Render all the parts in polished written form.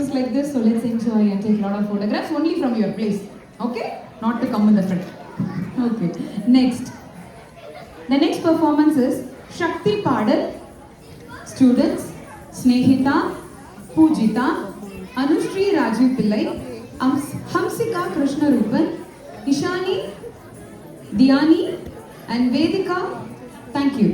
is like this, so let's enjoy and take a lot of photographs only from your place. Okay? Not to come in the front. Okay. Next. The next performance is Shakti Padal. Students Snehita, Pujita, Anushri Rajiv Pillai, Hamsika Krishna Rupan, Ishani, Diani and Vedika. Thank you.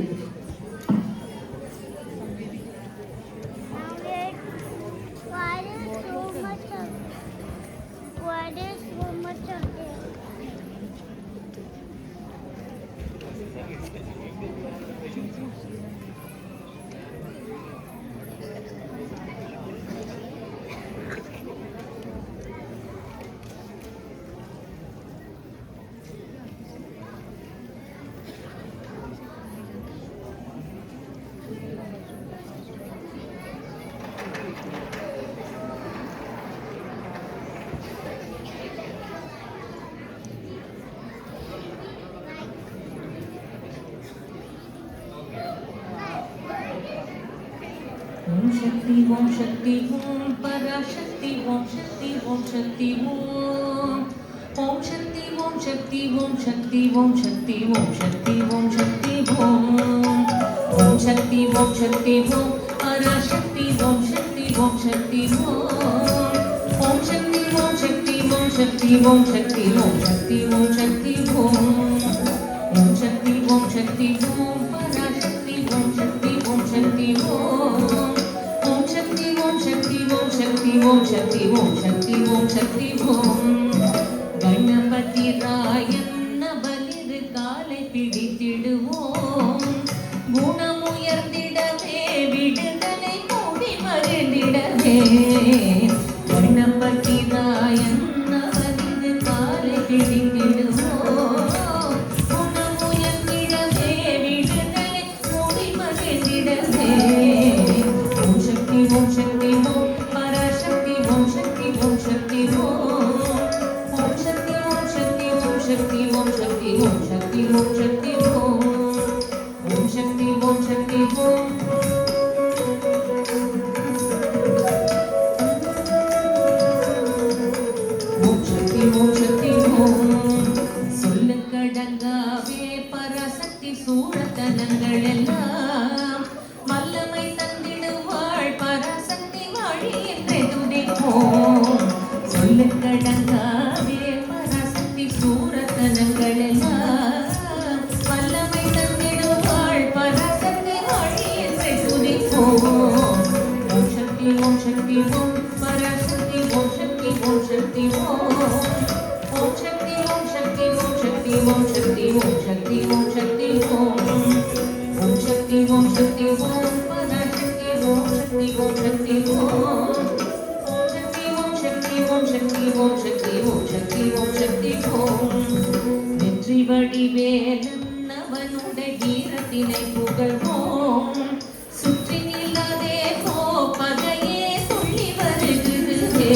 Om Shakti, Om Shakti, Om Parashakti, Om Shakti, Om Shakti, Om. Om Shakti, Om Shakti, Om Shakti, Om Shakti, Om Shakti, Om Shakti, Om. Om Shakti, Om Shakti, Om Parashakti, Om Shakti, Om Shakti, Om. Om Shakti, Om Shakti, Om Shakti, Om Shakti, Om Shakti, Om Shakti, Om. Om Shakti, Om Shakti, Om Parashakti, Om Shakti, Om Shakti, Om. Om Shakti, Om Shakti, Om Shakti, Om Shakti, Om Shakti, Om Shakti, Om. Ganapati Rayan Navalir Kale Pidididuvom. Gunamuyarthidave Vidudalai Koodi Marundidave. Ganapati Rayan Navalir Kale Pidididuvom. Gunamuyarthidave Vidudalai Koodi Marundidave. Om Shakti, Om Shakti, Om Parashakti, Om Shakti, Om Shakti, Om. Om Shakti, Om Shakti, Om Shakti, Om Shakti, Om Shakti, Om Shakti, Om. Om Shakti, Om Shakti, Om. Om Shakti, Om Shakti, Om. சொல்லக்கடங்காவே Parasakthi சூழத்தனங்கள் எல்லாம் வல்லமை தந்திடுவாள் பராசக்தி வாழி என்றே துதிப்போம். சொல்லக்கடங்காவே பராசக்தி சூரத்தனங்கள் எல்லாம் வல்லமை தந்திடுவாள் பராசக்தி வாழி என்றே துதிப்போம். ஓம் சக்தி, ஓம் சக்தி, ஓம் பராசக்தி, ஓம் சக்தி, ஓம் சக்தி, ஓம். ஓம் சக்தி, ஓம் சக்தி, ஓம் சக்தி, ஓம் சக்தி, ஓம் சக்தி, ஓம் சக்தி, ஓம். ஓம் சக்தி, ஓம் சக்தி, ஓம் பராசக்தி, ஓம் சக்தி, ஓம் சக்தி, ஓம். ஓம் சக்தி, ஓம் சக்தி, ஓம் சக்தி, ஓம் சக்தி, ஓம் சக்தி, ஓம் சக்தி, ஓம். வெற்றி வடிவேலன் அவனுடைய வீரத்தினை புகழ்வோம். சுற்றி நில்லாதே போ பகையே துள்ளி வருகிறதே.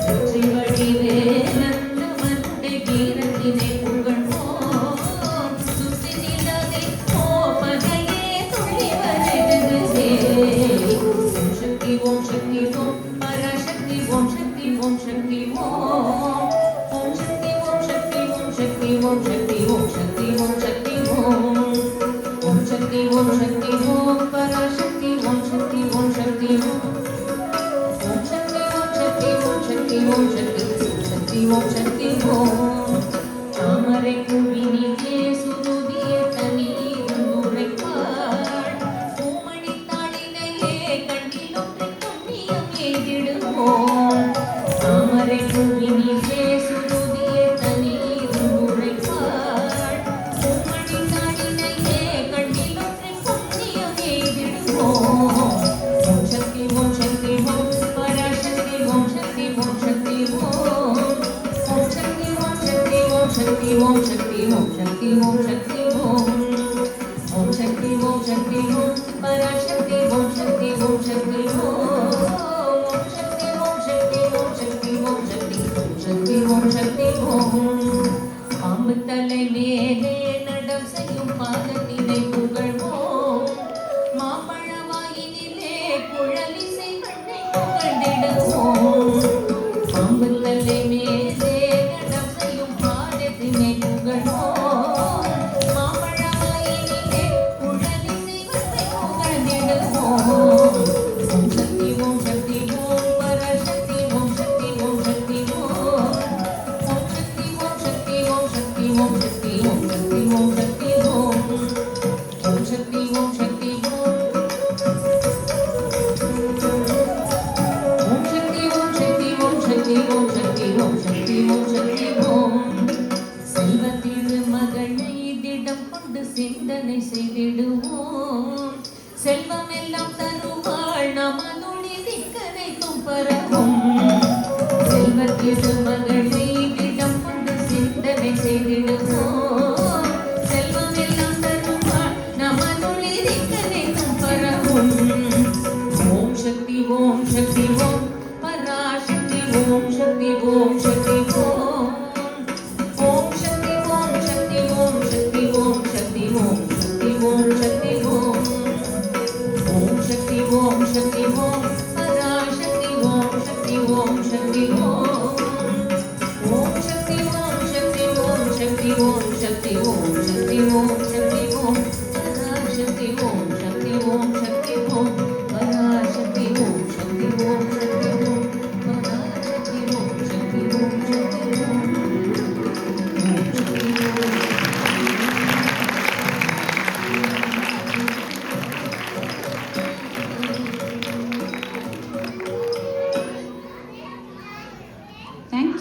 வெற்றி வடிவேலன் அவனுடைய வீரத்தினை புகழ்வோம். சுற்றி நில்லாதே போ பகையே துள்ளி வருகிறதே. ஓம் சக்தி, ஓம் சக்தி, ஓம் பராசக்தி, ஓம் சக்தி, ஓம் சக்தி, ஓம். ஓம் சக்தி, ஓம் சக்தி, ஓம் சக்தி, ஓம் சக்தி, ஓம் சக்தி, ஓம் சக்தி, ஓம். ஓம் சக்தி, ஓம் சக்தி, ஓம் பராசக்தி, ஓம் சக்தி, ஓம் சக்தி, ஓம். ஓம் சக்தி, ஓம் சக்தி, ஓம் சக்தி, ஓம் சக்தி, ஓம் சக்தி, ஓம் சக்தி, ஓம். தாமரை பூவினிலே சுருதியே தண்ணீர் உரைப்பாள். பூமணி தாளினையே கண்ணிலொன்று புண்ணியம் எய்திடுவோம். தாமரை பூவினிலே சுருதியே தண்ணீர் உரைப்பாள். பூமணி தாளினையே கண்ணிலொன்று புண்ணியம் எய்திடுவோம். ஓம் சக்தி, ஓம் சக்தி, ஓம் பராசக்தி, ஓம் சக்தி, ஓம் சக்தி, ஓம். ஓம் சக்தி, ஓம் சக்தி, ஓம் சக்தி, ஓம் சக்தி, ஓம் சக்தி, ஓம் சக்தி, ஓம். ஓம் சக்தி, ஓம் சக்தி, ஓம் பராசக்தி, ஓம் சக்தி, ஓம் சக்தி, ஓம். ஓம் சக்தி, ஓம் சக்தி, ஓம் சக்தி, ஓம் சக்தி, ஓம் சக்தி, ஓம் சக்தி, பரவும் செல்வத்திற்கு மகள் செய்திடம் கொண்டு சிந்தனை செய்திடுவோம் செல்வம் எல்லாம் தருவாள் நமதுளி திக்கனைக்கும் பரவும் ஓம் சக்தி ஓம் பராசக்தி ஓம் சக்தி ஓம்